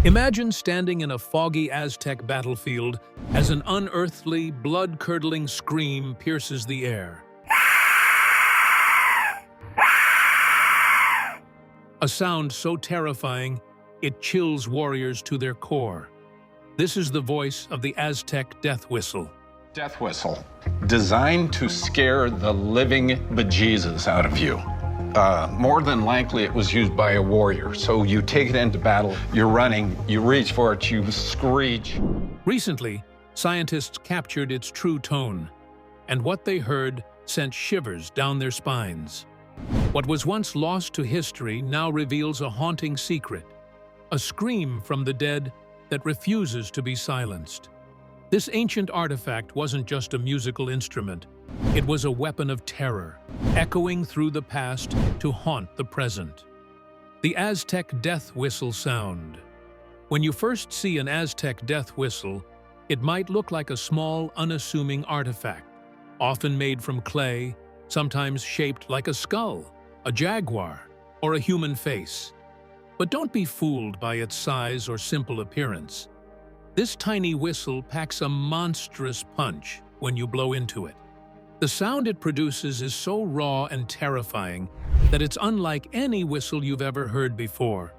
Imagine standing in a foggy Aztec battlefield as an unearthly, blood-curdling scream pierces the air. A sound so terrifying, it chills warriors to their core. This is the voice of the Aztec death whistle. Death whistle, designed to scare the living bejesus out of you. More than likely, it was used by a warrior. So you take it into battle, you're running, you reach for it, you screech. Recently, scientists captured its true tone, and what they heard sent shivers down their spines. What was once lost to history now reveals a haunting secret, a scream from the dead that refuses to be silenced. This ancient artifact wasn't just a musical instrument. It was a weapon of terror, echoing through the past to haunt the present. The Aztec death whistle sound. When you first see an Aztec death whistle, it might look like a small, unassuming artifact, often made from clay, sometimes shaped like a skull, a jaguar, or a human face. But don't be fooled by its size or simple appearance. This tiny whistle packs a monstrous punch when you blow into it. The sound it produces is so raw and terrifying that it's unlike any whistle you've ever heard before.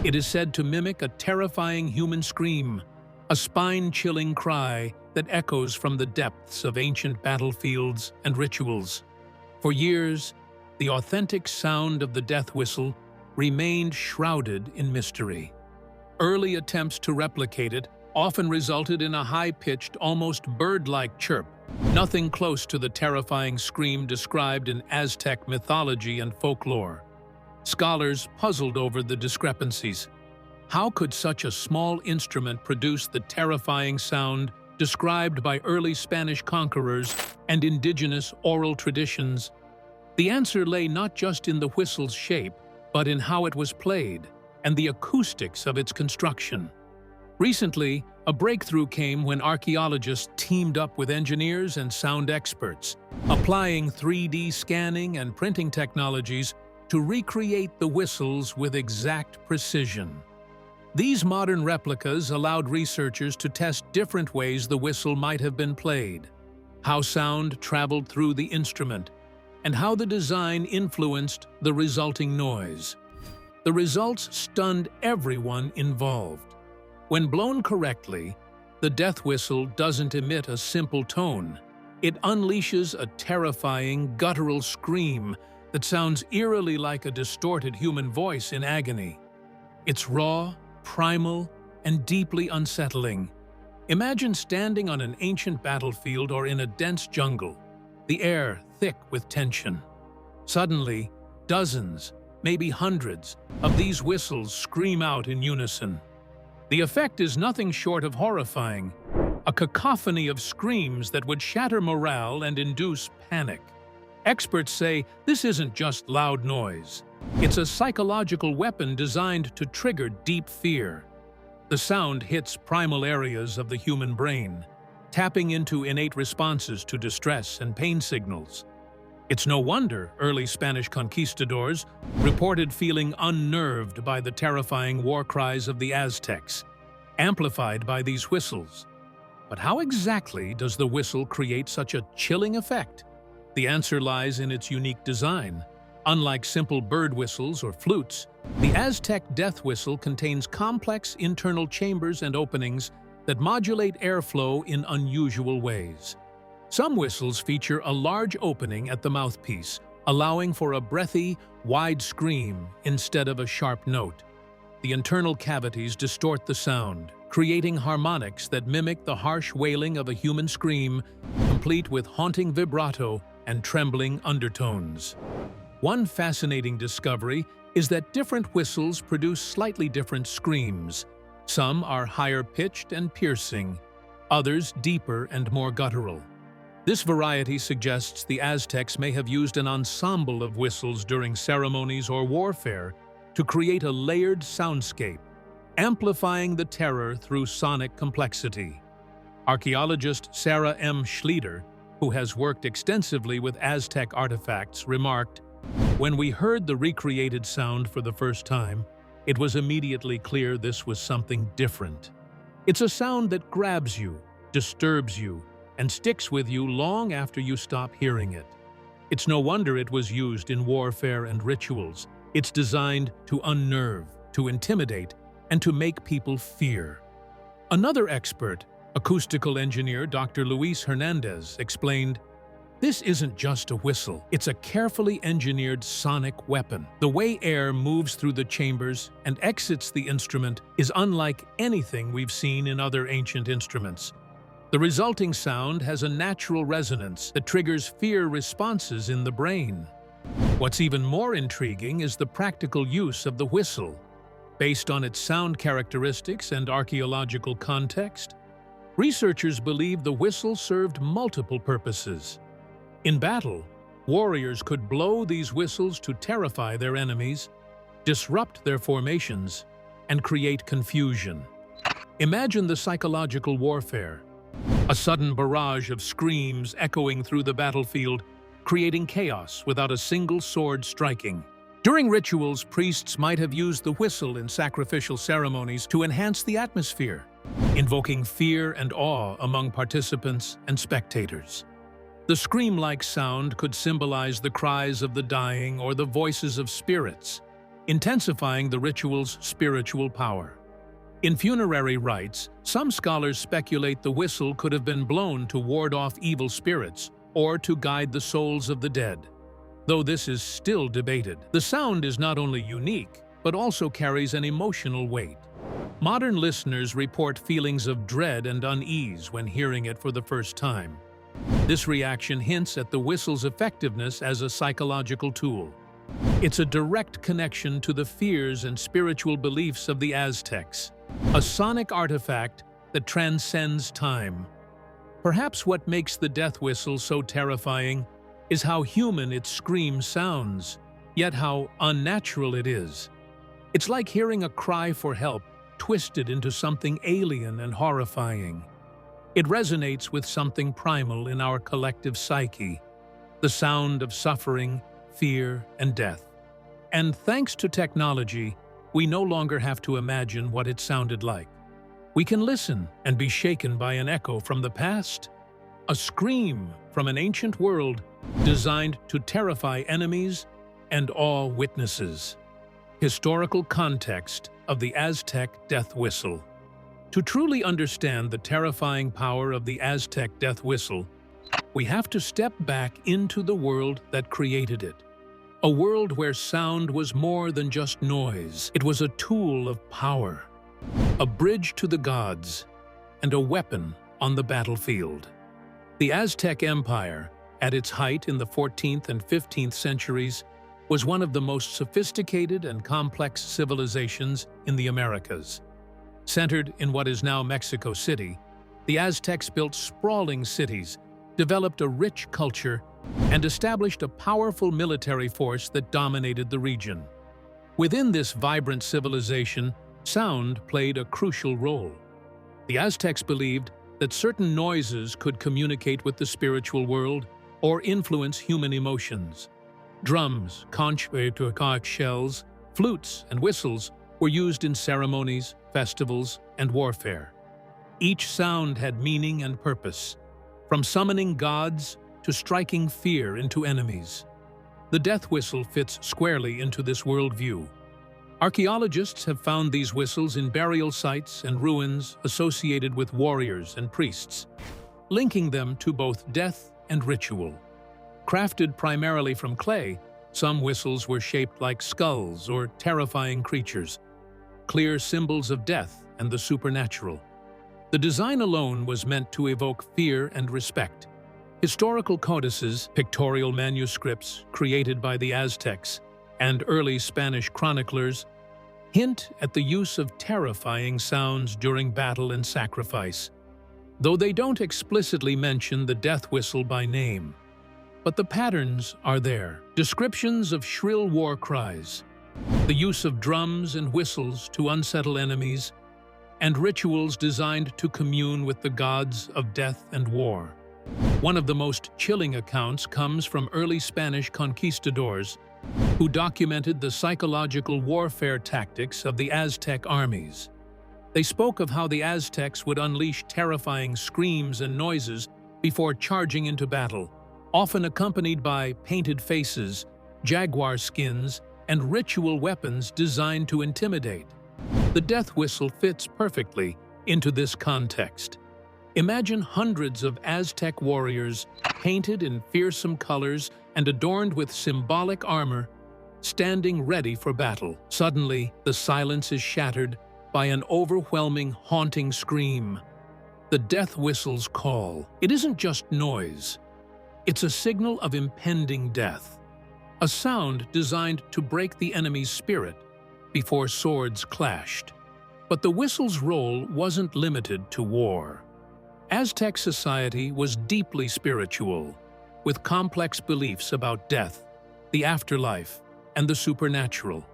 It is said to mimic a terrifying human scream, a spine-chilling cry that echoes from the depths of ancient battlefields and rituals. For years, the authentic sound of the death whistle remained shrouded in mystery. Early attempts to replicate it often resulted in a high-pitched, almost bird-like chirp, nothing close to the terrifying scream described in Aztec mythology and folklore. Scholars puzzled over the discrepancies. How could such a small instrument produce the terrifying sound described by early Spanish conquerors and indigenous oral traditions? The answer lay not just in the whistle's shape, but in how it was played and the acoustics of its construction. Recently, a breakthrough came when archaeologists teamed up with engineers and sound experts, applying 3D scanning and printing technologies to recreate the whistles with exact precision. These modern replicas allowed researchers to test different ways the whistle might have been played, how sound traveled through the instrument, and how the design influenced the resulting noise. The results stunned everyone involved. When blown correctly, the death whistle doesn't emit a simple tone. It unleashes a terrifying, guttural scream that sounds eerily like a distorted human voice in agony. It's raw, primal, and deeply unsettling. Imagine standing on an ancient battlefield or in a dense jungle, the air thick with tension. Suddenly, dozens, maybe hundreds, of these whistles scream out in unison. The effect is nothing short of horrifying, a cacophony of screams that would shatter morale and induce panic. Experts say this isn't just loud noise. It's a psychological weapon designed to trigger deep fear. The sound hits primal areas of the human brain, tapping into innate responses to distress and pain signals. It's no wonder early Spanish conquistadors reported feeling unnerved by the terrifying war cries of the Aztecs, amplified by these whistles. But how exactly does the whistle create such a chilling effect? The answer lies in its unique design. Unlike simple bird whistles or flutes, the Aztec death whistle contains complex internal chambers and openings that modulate airflow in unusual ways. Some whistles feature a large opening at the mouthpiece, allowing for a breathy, wide scream instead of a sharp note. The internal cavities distort the sound, creating harmonics that mimic the harsh wailing of a human scream, complete with haunting vibrato and trembling undertones. One fascinating discovery is that different whistles produce slightly different screams. Some are higher pitched and piercing, others deeper and more guttural. This variety suggests the Aztecs may have used an ensemble of whistles during ceremonies or warfare to create a layered soundscape, amplifying the terror through sonic complexity. Archaeologist Sarah M. Schlieder, who has worked extensively with Aztec artifacts, remarked, "When we heard the recreated sound for the first time, It was immediately clear this was something different. It's a sound that grabs you, disturbs you, and sticks with you long after you stop hearing it. It's no wonder it was used in warfare and rituals. It's designed to unnerve, to intimidate, and to make people fear. Another expert, acoustical engineer Dr. Luis Hernandez, explained, "This isn't just a whistle, it's a carefully engineered sonic weapon. The way air moves through the chambers and exits the instrument is unlike anything we've seen in other ancient instruments. The resulting sound has a natural resonance that triggers fear responses in the brain." What's even more intriguing is the practical use of the whistle. Based on its sound characteristics and archaeological context, researchers believe the whistle served multiple purposes. In battle, warriors could blow these whistles to terrify their enemies, disrupt their formations, and create confusion. Imagine the psychological warfare. A sudden barrage of screams echoing through the battlefield, creating chaos without a single sword striking. During rituals, priests might have used the whistle in sacrificial ceremonies to enhance the atmosphere, invoking fear and awe among participants and spectators. The scream-like sound could symbolize the cries of the dying or the voices of spirits, intensifying the ritual's spiritual power. In funerary rites, some scholars speculate the whistle could have been blown to ward off evil spirits or to guide the souls of the dead. Though this is still debated, the sound is not only unique, but also carries an emotional weight. Modern listeners report feelings of dread and unease when hearing it for the first time. This reaction hints at the whistle's effectiveness as a psychological tool. It's a direct connection to the fears and spiritual beliefs of the Aztecs, a sonic artifact that transcends time. Perhaps what makes the death whistle so terrifying is how human its scream sounds, yet how unnatural it is. It's like hearing a cry for help twisted into something alien and horrifying. It resonates with something primal in our collective psyche, the sound of suffering, fear, and death. And thanks to technology, we no longer have to imagine what it sounded like. We can listen and be shaken by an echo from the past, a scream from an ancient world designed to terrify enemies and awe witnesses. Historical context of the Aztec death whistle. To truly understand the terrifying power of the Aztec death whistle, we have to step back into the world that created it. A world where sound was more than just noise. It was a tool of power, a bridge to the gods, and a weapon on the battlefield. The Aztec Empire, at its height in the 14th and 15th centuries, was one of the most sophisticated and complex civilizations in the Americas. Centered in what is now Mexico City, the Aztecs built sprawling cities, developed a rich culture, and established a powerful military force that dominated the region. Within this vibrant civilization, sound played a crucial role. The Aztecs believed that certain noises could communicate with the spiritual world or influence human emotions. Drums, conch shells, flutes, and whistles were used in ceremonies, festivals, and warfare. Each sound had meaning and purpose, from summoning gods to striking fear into enemies. The death whistle fits squarely into this worldview. Archaeologists have found these whistles in burial sites and ruins associated with warriors and priests, linking them to both death and ritual. Crafted primarily from clay, some whistles were shaped like skulls or terrifying creatures, clear symbols of death and the supernatural. The design alone was meant to evoke fear and respect. Historical codices, pictorial manuscripts created by the Aztecs, and early Spanish chroniclers hint at the use of terrifying sounds during battle and sacrifice, though they don't explicitly mention the death whistle by name. But the patterns are there. Descriptions of shrill war cries, the use of drums and whistles to unsettle enemies, and rituals designed to commune with the gods of death and war. One of the most chilling accounts comes from early Spanish conquistadors who documented the psychological warfare tactics of the Aztec armies. They spoke of how the Aztecs would unleash terrifying screams and noises before charging into battle, often accompanied by painted faces, jaguar skins, and ritual weapons designed to intimidate. The death whistle fits perfectly into this context. Imagine hundreds of Aztec warriors, painted in fearsome colors and adorned with symbolic armor, standing ready for battle. Suddenly, the silence is shattered by an overwhelming, haunting scream. The death whistle's call. It isn't just noise. It's a signal of impending death. A sound designed to break the enemy's spirit before swords clashed. But the whistle's role wasn't limited to war. Aztec society was deeply spiritual, with complex beliefs about death, the afterlife, and the supernatural.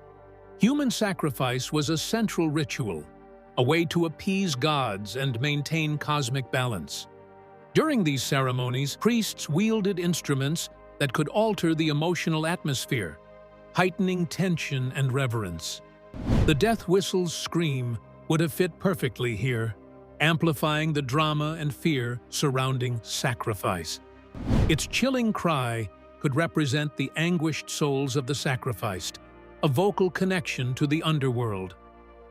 Human sacrifice was a central ritual, a way to appease gods and maintain cosmic balance. During these ceremonies, priests wielded instruments that could alter the emotional atmosphere, heightening tension and reverence. The death whistle's scream would have fit perfectly here, amplifying the drama and fear surrounding sacrifice. Its chilling cry could represent the anguished souls of the sacrificed, a vocal connection to the underworld.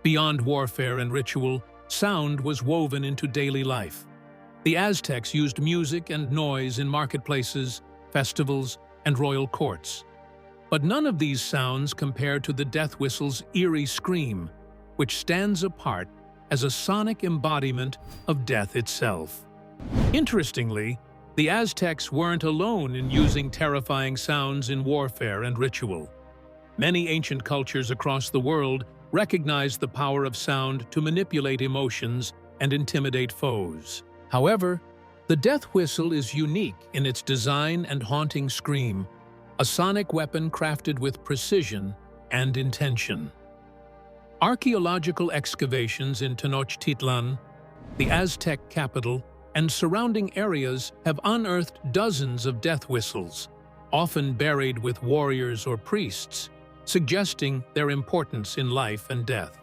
Beyond warfare and ritual, sound was woven into daily life. The Aztecs used music and noise in marketplaces, festivals, and royal courts. But none of these sounds compare to the death whistle's eerie scream, which stands apart as a sonic embodiment of death itself. Interestingly, the Aztecs weren't alone in using terrifying sounds in warfare and ritual. Many ancient cultures across the world recognized the power of sound to manipulate emotions and intimidate foes. However, the death whistle is unique in its design and haunting scream, a sonic weapon crafted with precision and intention. Archaeological excavations in Tenochtitlan, the Aztec capital, and surrounding areas have unearthed dozens of death whistles, often buried with warriors or priests, suggesting their importance in life and death.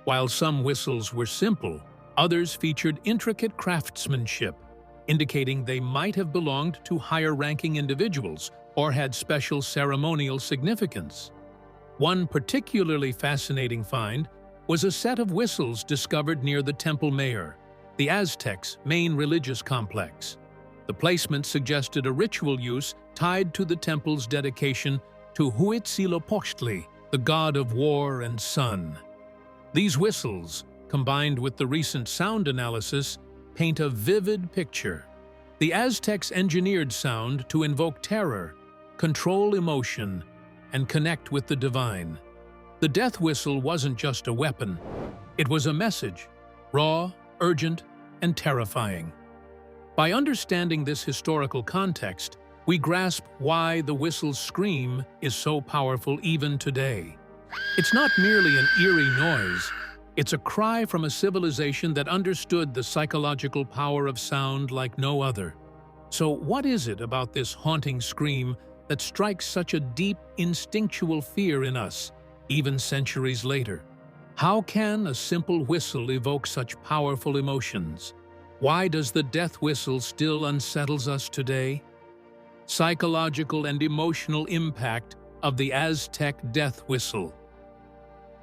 While some whistles were simple, others featured intricate craftsmanship, indicating they might have belonged to higher-ranking individuals or had special ceremonial significance. One particularly fascinating find was a set of whistles discovered near the Temple Mayor, the Aztecs' main religious complex. The placement suggested a ritual use tied to the temple's dedication to Huitzilopochtli, the god of war and sun. These whistles, combined with the recent sound analysis, paint a vivid picture. The Aztecs engineered sound to invoke terror, control emotion, and connect with the divine. The death whistle wasn't just a weapon, it was a message, raw, urgent, and terrifying. By understanding this historical context, we grasp why the whistle's scream is so powerful even today. It's not merely an eerie noise, it's a cry from a civilization that understood the psychological power of sound like no other. So what is it about this haunting scream that strikes such a deep, instinctual fear in us, even centuries later? How can a simple whistle evoke such powerful emotions? Why does the death whistle still unsettles us today? Psychological and emotional impact of the Aztec death whistle.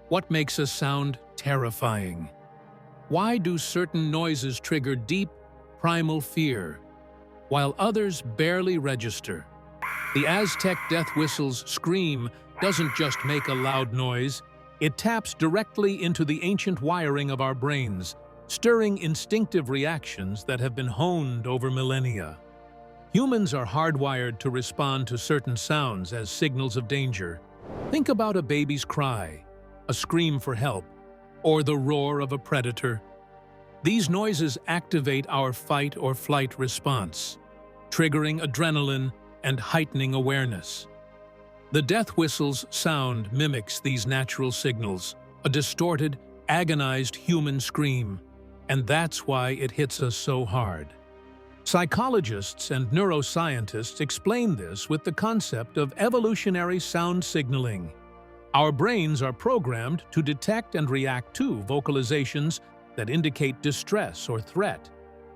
What makes a sound terrifying? Why do certain noises trigger deep, primal fear, while others barely register? The Aztec death whistle's scream doesn't just make a loud noise, it taps directly into the ancient wiring of our brains, stirring instinctive reactions that have been honed over millennia. Humans are hardwired to respond to certain sounds as signals of danger. Think about a baby's cry, a scream for help, or the roar of a predator. These noises activate our fight or flight response, triggering adrenaline and heightening awareness. The death whistle's sound mimics these natural signals, a distorted, agonized human scream, and that's why it hits us so hard. Psychologists and neuroscientists explain this with the concept of evolutionary sound signaling. Our brains are programmed to detect and react to vocalizations that indicate distress or threat,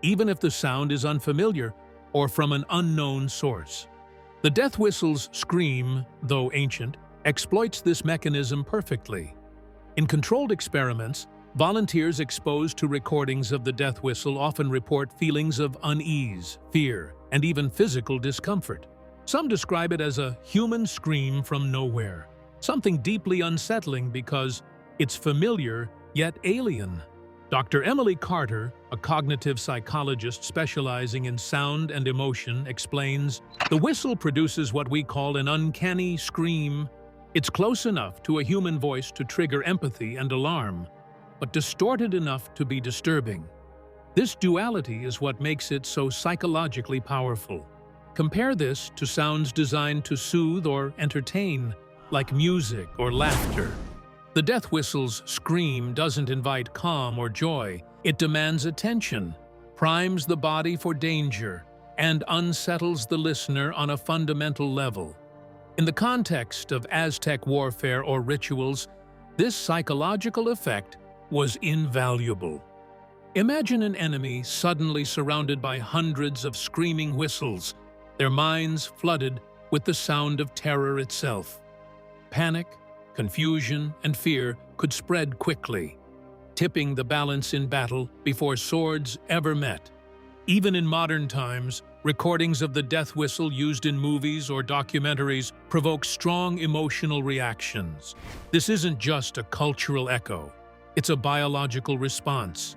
even if the sound is unfamiliar or from an unknown source. The death whistle's scream, though ancient, exploits this mechanism perfectly. In controlled experiments, volunteers exposed to recordings of the death whistle often report feelings of unease, fear, and even physical discomfort. Some describe it as a human scream from nowhere, something deeply unsettling because it's familiar yet alien. Dr. Emily Carter, a cognitive psychologist specializing in sound and emotion, explains, "The whistle produces what we call an uncanny scream. It's close enough to a human voice to trigger empathy and alarm, but distorted enough to be disturbing. This duality is what makes it so psychologically powerful. Compare this to sounds designed to soothe or entertain, like music or laughter. The death whistle's scream doesn't invite calm or joy. It demands attention, primes the body for danger, and unsettles the listener on a fundamental level. In the context of Aztec warfare or rituals, this psychological effect was invaluable. Imagine an enemy suddenly surrounded by hundreds of screaming whistles, their minds flooded with the sound of terror itself. Panic, confusion, and fear could spread quickly, tipping the balance in battle before swords ever met. Even in modern times, recordings of the death whistle used in movies or documentaries provoke strong emotional reactions. This isn't just a cultural echo, it's a biological response.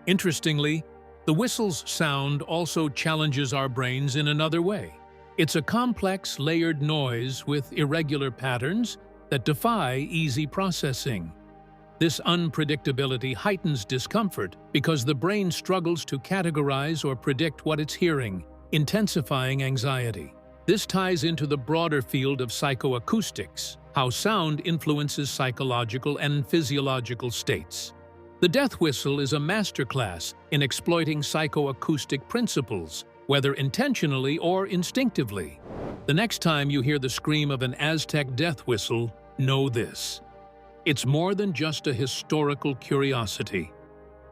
Interestingly, the whistle's sound also challenges our brains in another way. It's a complex, layered noise with irregular patterns that defy easy processing. This unpredictability heightens discomfort because the brain struggles to categorize or predict what it's hearing, intensifying anxiety. This ties into the broader field of psychoacoustics, how sound influences psychological and physiological states. The death whistle is a masterclass in exploiting psychoacoustic principles, whether intentionally or instinctively. The next time you hear the scream of an Aztec death whistle, know this: it's more than just a historical curiosity.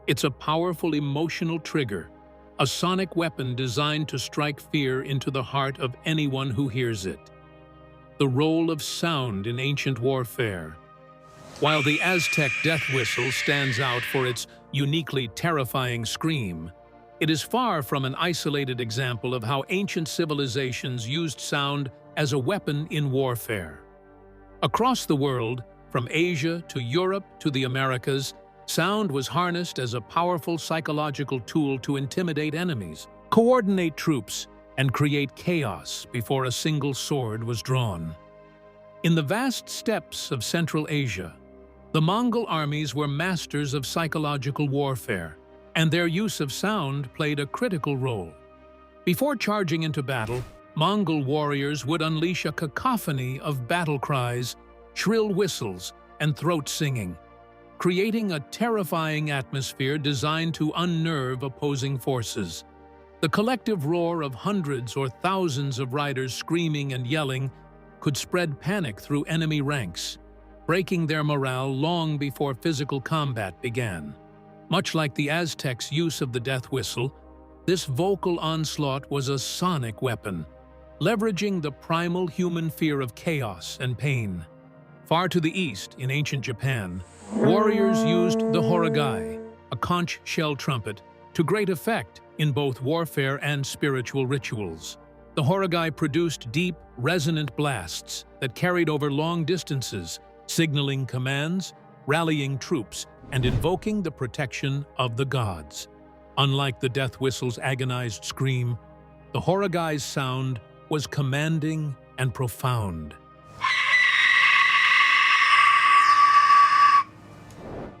It's a powerful emotional trigger, a sonic weapon designed to strike fear into the heart of anyone who hears it. The role of sound in ancient warfare. While the Aztec death whistle stands out for its uniquely terrifying scream, it is far from an isolated example of how ancient civilizations used sound as a weapon in warfare. Across the world, from Asia to Europe to the Americas, sound was harnessed as a powerful psychological tool to intimidate enemies, coordinate troops, and create chaos before a single sword was drawn. In the vast steppes of Central Asia, the Mongol armies were masters of psychological warfare, and their use of sound played a critical role. Before charging into battle, Mongol warriors would unleash a cacophony of battle cries, shrill whistles, and throat singing, creating a terrifying atmosphere designed to unnerve opposing forces. The collective roar of hundreds or thousands of riders screaming and yelling could spread panic through enemy ranks, breaking their morale long before physical combat began. Much like the Aztecs' use of the death whistle, this vocal onslaught was a sonic weapon, leveraging the primal human fear of chaos and pain. Far to the east, in ancient Japan, warriors used the horogai, a conch shell trumpet, to great effect in both warfare and spiritual rituals. The horogai produced deep, resonant blasts that carried over long distances, signaling commands, rallying troops, and invoking the protection of the gods. Unlike the death whistle's agonized scream, the horogai's sound was commanding and profound.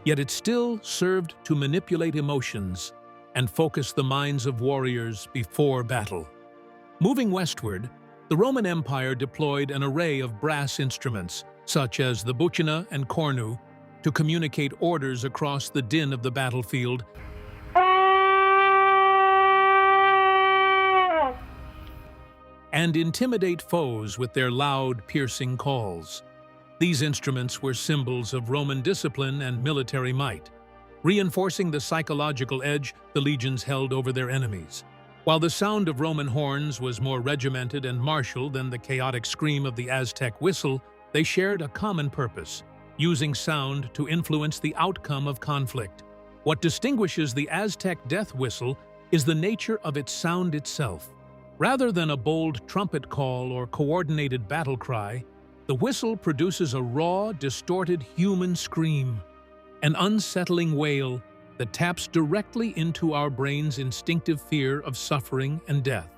Yet it still served to manipulate emotions and focus the minds of warriors before battle. Moving westward, the Roman Empire deployed an array of brass instruments, such as the bucina and cornu, to communicate orders across the din of the battlefield. and intimidate foes with their loud, piercing calls. These instruments were symbols of Roman discipline and military might, reinforcing the psychological edge the legions held over their enemies. While the sound of Roman horns was more regimented and martial than the chaotic scream of the Aztec whistle, they shared a common purpose, using sound to influence the outcome of conflict. What distinguishes the Aztec death whistle is the nature of its sound itself. Rather than a bold trumpet call or coordinated battle cry, the whistle produces a raw, distorted human scream, an unsettling wail that taps directly into our brain's instinctive fear of suffering and death.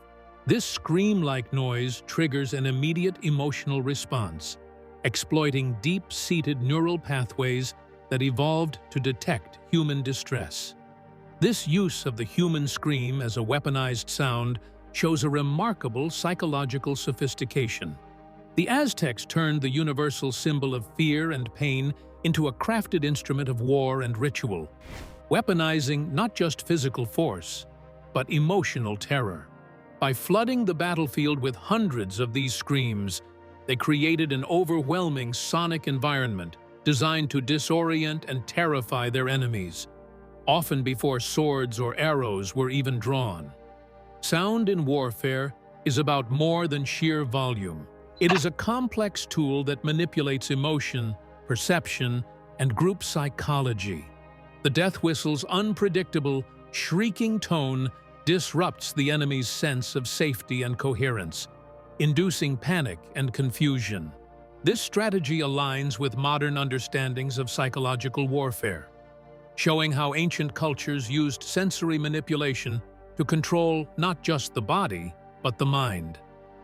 This scream-like noise triggers an immediate emotional response, exploiting deep-seated neural pathways that evolved to detect human distress. This use of the human scream as a weaponized sound shows a remarkable psychological sophistication. The Aztecs turned the universal symbol of fear and pain into a crafted instrument of war and ritual, weaponizing not just physical force, but emotional terror. By flooding the battlefield with hundreds of these screams, they created an overwhelming sonic environment designed to disorient and terrify their enemies, often before swords or arrows were even drawn. Sound in warfare is about more than sheer volume. It is a complex tool that manipulates emotion, perception, and group psychology. The death whistle's unpredictable, shrieking tone disrupts the enemy's sense of safety and coherence, inducing panic and confusion. This strategy aligns with modern understandings of psychological warfare, showing how ancient cultures used sensory manipulation to control not just the body, but the mind.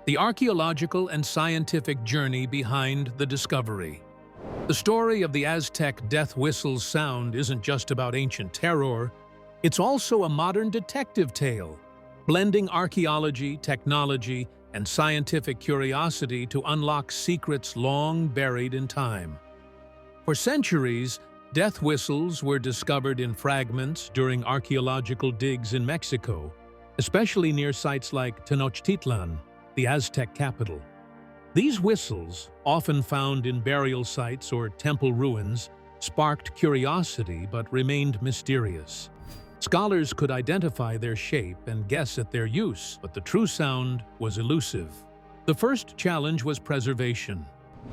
The archaeological and scientific journey behind the discovery. The story of the Aztec death whistle's sound isn't just about ancient terror, it's also a modern detective tale, blending archaeology, technology, and scientific curiosity to unlock secrets long buried in time. For centuries, death whistles were discovered in fragments during archaeological digs in Mexico, especially near sites like Tenochtitlan, the Aztec capital. These whistles, often found in burial sites or temple ruins, sparked curiosity but remained mysterious. Scholars could identify their shape and guess at their use, but the true sound was elusive. The first challenge was preservation.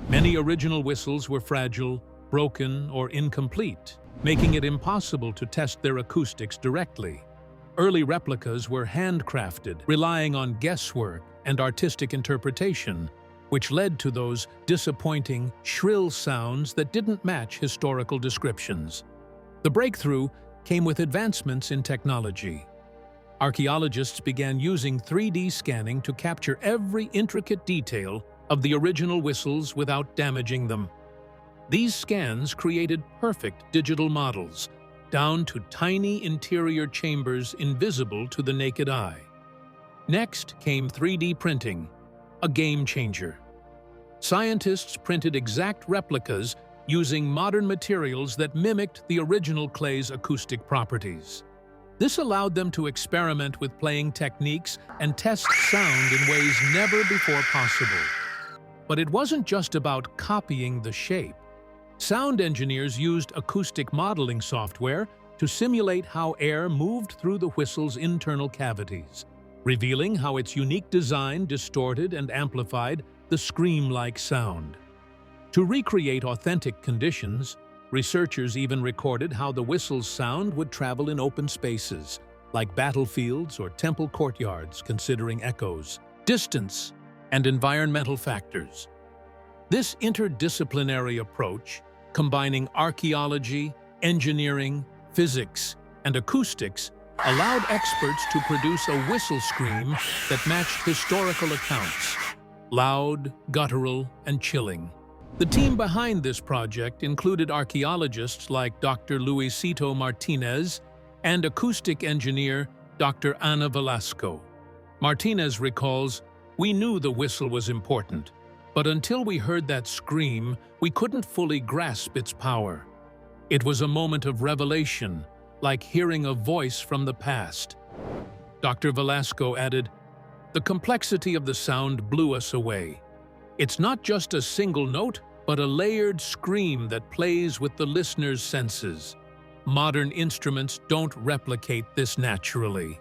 Many original whistles were fragile, broken, or incomplete, making it impossible to test their acoustics directly. Early replicas were handcrafted, relying on guesswork and artistic interpretation, which led to those disappointing, shrill sounds that didn't match historical descriptions. The breakthrough came with advancements in technology. Archaeologists began using 3D scanning to capture every intricate detail of the original whistles without damaging them. These scans created perfect digital models, down to tiny interior chambers invisible to the naked eye. Next came 3D printing, a game changer. Scientists printed exact replicas using modern materials that mimicked the original clay's acoustic properties. This allowed them to experiment with playing techniques and test sound in ways never before possible. But it wasn't just about copying the shape. Sound engineers used acoustic modeling software to simulate how air moved through the whistle's internal cavities, revealing how its unique design distorted and amplified the scream-like sound. To recreate authentic conditions, researchers even recorded how the whistle's sound would travel in open spaces, like battlefields or temple courtyards, considering echoes, distance, and environmental factors. This interdisciplinary approach, combining archaeology, engineering, physics, and acoustics, allowed experts to produce a whistle scream that matched historical accounts, loud, guttural, and chilling. The team behind this project included archaeologists like Dr. Luisito Martinez and acoustic engineer Dr. Ana Velasco. Martinez recalls, "We knew the whistle was important, but until we heard that scream, we couldn't fully grasp its power. It was a moment of revelation, like hearing a voice from the past." Dr. Velasco added, The complexity of the sound blew us away. It's not just a single note, but a layered scream that plays with the listener's senses. Modern instruments don't replicate this naturally.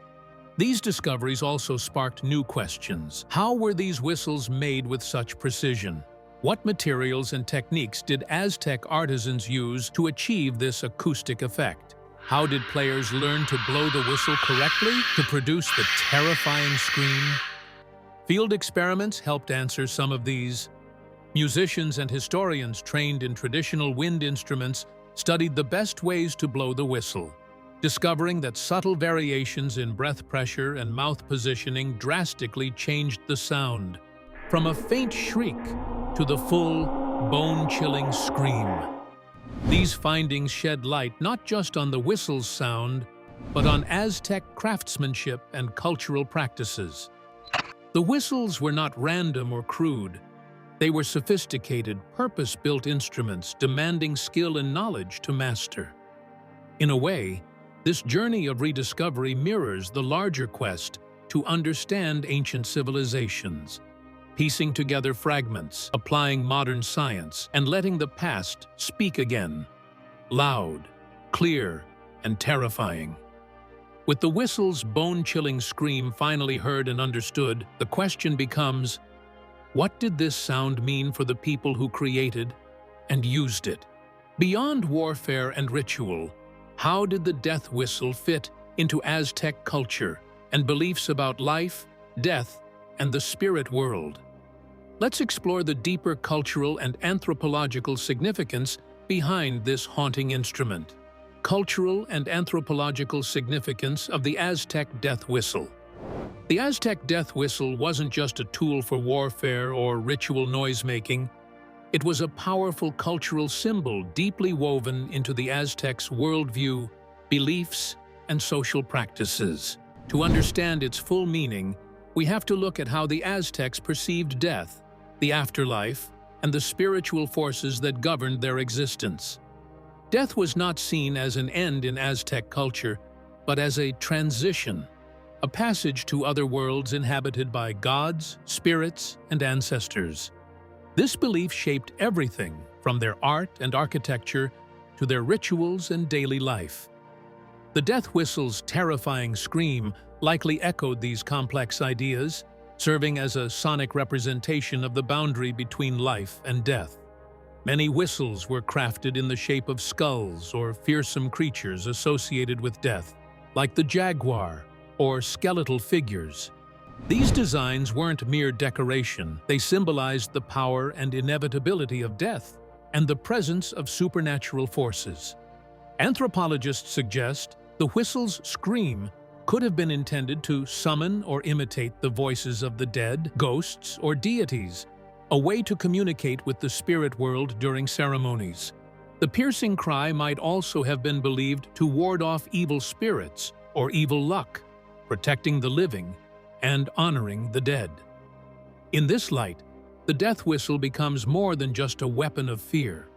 These discoveries also sparked new questions. How were these whistles made with such precision? What materials and techniques did Aztec artisans use to achieve this acoustic effect? How did players learn to blow the whistle correctly to produce the terrifying scream? Field experiments helped answer some of these. Musicians and historians trained in traditional wind instruments studied the best ways to blow the whistle, discovering that subtle variations in breath pressure and mouth positioning drastically changed the sound, from a faint shriek to the full, bone-chilling scream. These findings shed light not just on the whistle's sound, but on Aztec craftsmanship and cultural practices. The whistles were not random or crude. They were sophisticated, purpose-built instruments demanding skill and knowledge to master. In a way, this journey of rediscovery mirrors the larger quest to understand ancient civilizations, piecing together fragments, applying modern science, and letting the past speak again, loud, clear, and terrifying. With the whistle's bone-chilling scream finally heard and understood, the question becomes, what did this sound mean for the people who created and used it? Beyond warfare and ritual, how did the death whistle fit into Aztec culture and beliefs about life, death, and the spirit world? Let's explore the deeper cultural and anthropological significance behind this haunting instrument. Cultural and anthropological significance of the Aztec death whistle. The Aztec death whistle wasn't just a tool for warfare or ritual noise-making. It was a powerful cultural symbol deeply woven into the Aztecs' worldview, beliefs, and social practices. To understand its full meaning, we have to look at how the Aztecs perceived death, the afterlife, and the spiritual forces that governed their existence. Death was not seen as an end in Aztec culture, but as a transition, a passage to other worlds inhabited by gods, spirits, and ancestors. This belief shaped everything from their art and architecture to their rituals and daily life. The death whistle's terrifying scream likely echoed these complex ideas, serving as a sonic representation of the boundary between life and death. Many whistles were crafted in the shape of skulls or fearsome creatures associated with death, like the jaguar or skeletal figures. These designs weren't mere decoration, they symbolized the power and inevitability of death and the presence of supernatural forces. Anthropologists suggest the whistle's scream could have been intended to summon or imitate the voices of the dead, ghosts, or deities, a way to communicate with the spirit world during ceremonies. The piercing cry might also have been believed to ward off evil spirits or evil luck, protecting the living and honoring the dead. In this light, the death whistle becomes more than just a weapon of fear.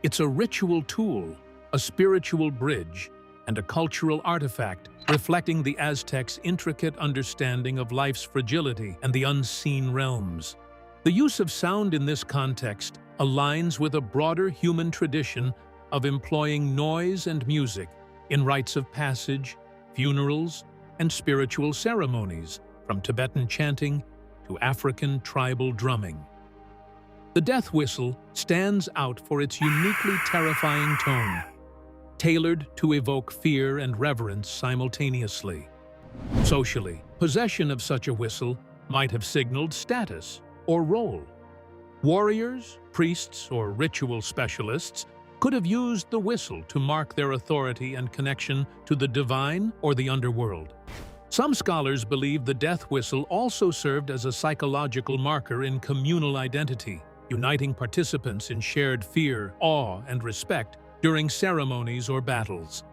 It's a ritual tool, a spiritual bridge, and a cultural artifact reflecting the Aztecs' intricate understanding of life's fragility and the unseen realms. The use of sound in this context aligns with a broader human tradition of employing noise and music in rites of passage, funerals, and spiritual ceremonies, from Tibetan chanting to African tribal drumming. The death whistle stands out for its uniquely terrifying tone, tailored to evoke fear and reverence simultaneously. Socially, possession of such a whistle might have signaled status or role. Warriors, priests, or ritual specialists could have used the whistle to mark their authority and connection to the divine or the underworld. Some scholars believe the death whistle also served as a psychological marker in communal identity, uniting participants in shared fear, awe, and respect during ceremonies or battles.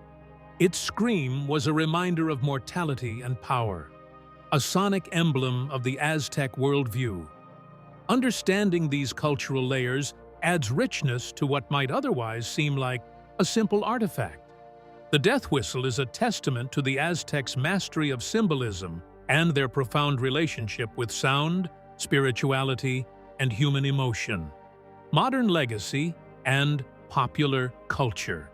Its scream was a reminder of mortality and power, a sonic emblem of the Aztec worldview. Understanding these cultural layers adds richness to what might otherwise seem like a simple artifact. The death whistle is a testament to the Aztecs' mastery of symbolism and their profound relationship with sound, spirituality, and human emotion. Modern legacy and popular culture.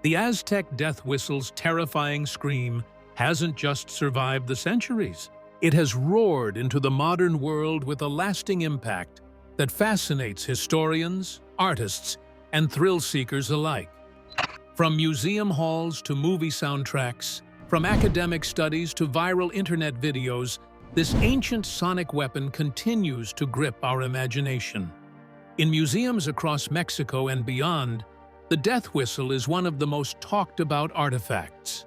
The Aztec death whistle's terrifying scream hasn't just survived the centuries. It has roared into the modern world with a lasting impact that fascinates historians, artists, and thrill-seekers alike. From museum halls to movie soundtracks, from academic studies to viral internet videos, this ancient sonic weapon continues to grip our imagination. In museums across Mexico and beyond, the death whistle is one of the most talked-about artifacts.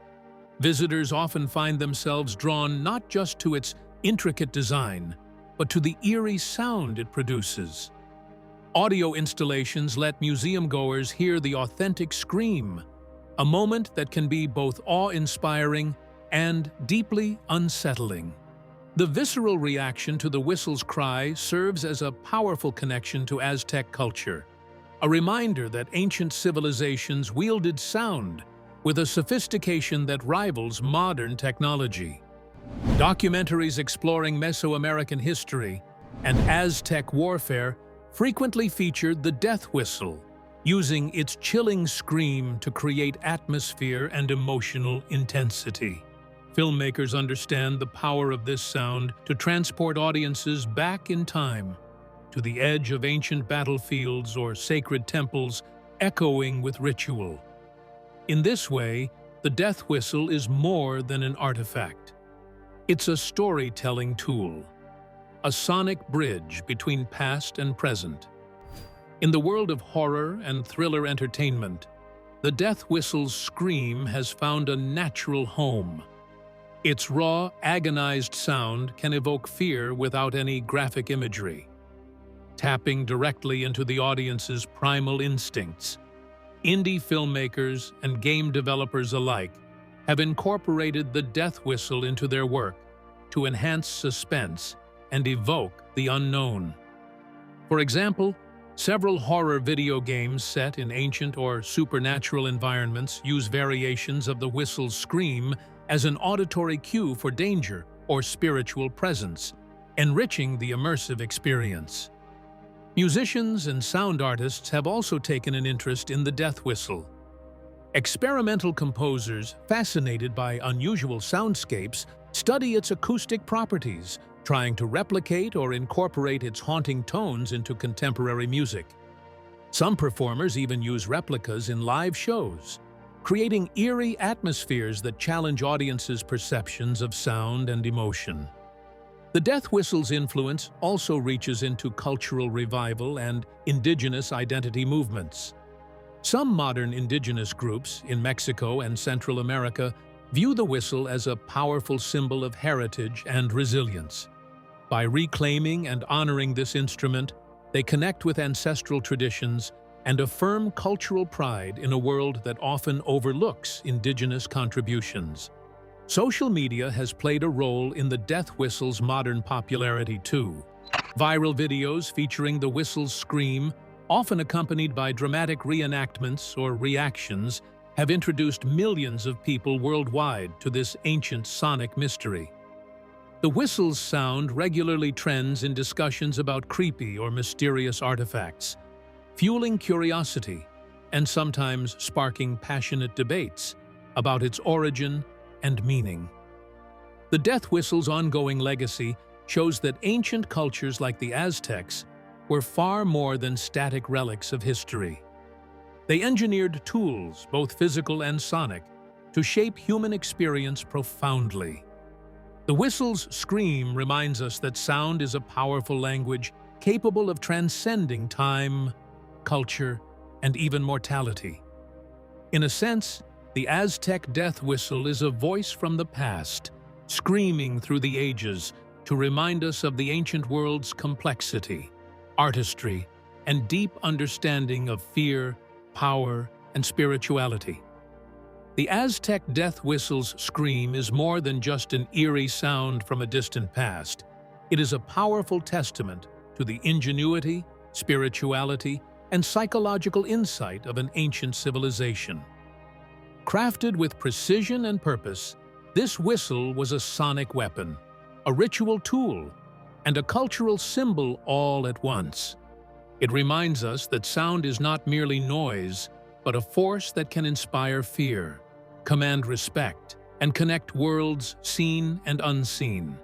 Visitors often find themselves drawn not just to its intricate design, but to the eerie sound it produces. Audio installations let museum-goers hear the authentic scream, a moment that can be both awe-inspiring and deeply unsettling. The visceral reaction to the whistle's cry serves as a powerful connection to Aztec culture, a reminder that ancient civilizations wielded sound with a sophistication that rivals modern technology. Documentaries exploring Mesoamerican history and Aztec warfare frequently featured the death whistle, using its chilling scream to create atmosphere and emotional intensity. Filmmakers understand the power of this sound to transport audiences back in time, to the edge of ancient battlefields or sacred temples echoing with ritual. In this way, the death whistle is more than an artifact. It's a storytelling tool, a sonic bridge between past and present. In the world of horror and thriller entertainment, the death whistle's scream has found a natural home. Its raw, agonized sound can evoke fear without any graphic imagery, tapping directly into the audience's primal instincts. Indie filmmakers and game developers alike have incorporated the death whistle into their work to enhance suspense and evoke the unknown. For example, several horror video games set in ancient or supernatural environments use variations of the whistle's scream as an auditory cue for danger or spiritual presence, enriching the immersive experience. Musicians and sound artists have also taken an interest in the death whistle. Experimental composers, fascinated by unusual soundscapes, study its acoustic properties, trying to replicate or incorporate its haunting tones into contemporary music. Some performers even use replicas in live shows, creating eerie atmospheres that challenge audiences' perceptions of sound and emotion. The death whistle's influence also reaches into cultural revival and indigenous identity movements. Some modern indigenous groups in Mexico and Central America view the whistle as a powerful symbol of heritage and resilience. By reclaiming and honoring this instrument, they connect with ancestral traditions and affirm cultural pride in a world that often overlooks indigenous contributions. Social media has played a role in the death whistle's modern popularity too. Viral videos featuring the whistle's scream, often accompanied by dramatic reenactments or reactions, have introduced millions of people worldwide to this ancient sonic mystery. The whistle's sound regularly trends in discussions about creepy or mysterious artifacts, fueling curiosity and sometimes sparking passionate debates about its origin and meaning. The death whistle's ongoing legacy shows that ancient cultures like the Aztecs were far more than static relics of history. They engineered tools, both physical and sonic, to shape human experience profoundly. The whistle's scream reminds us that sound is a powerful language capable of transcending time, culture, and even mortality. In a sense, the Aztec death whistle is a voice from the past, screaming through the ages to remind us of the ancient world's complexity, artistry, and deep understanding of fear, power, and spirituality. The Aztec death whistle's scream is more than just an eerie sound from a distant past. It is a powerful testament to the ingenuity, spirituality, and psychological insight of an ancient civilization. Crafted with precision and purpose, this whistle was a sonic weapon, a ritual tool, and a cultural symbol all at once. It reminds us that sound is not merely noise, but a force that can inspire fear, command respect, and connect worlds seen and unseen.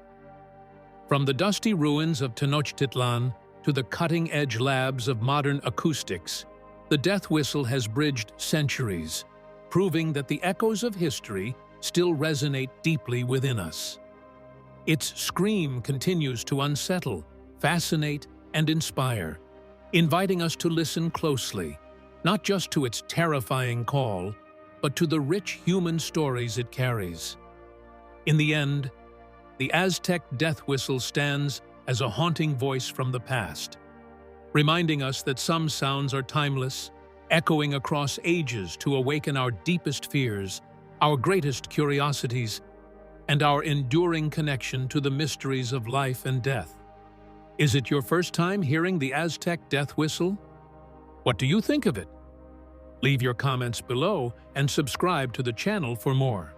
From the dusty ruins of Tenochtitlan to the cutting-edge labs of modern acoustics, the death whistle has bridged centuries, proving that the echoes of history still resonate deeply within us. Its scream continues to unsettle, fascinate, and inspire, inviting us to listen closely, not just to its terrifying call, but to the rich human stories it carries. In the end, the Aztec death whistle stands as a haunting voice from the past, reminding us that some sounds are timeless, echoing across ages to awaken our deepest fears, our greatest curiosities, and our enduring connection to the mysteries of life and death. Is it your first time hearing the Aztec death whistle? What do you think of it? Leave your comments below and subscribe to the channel for more.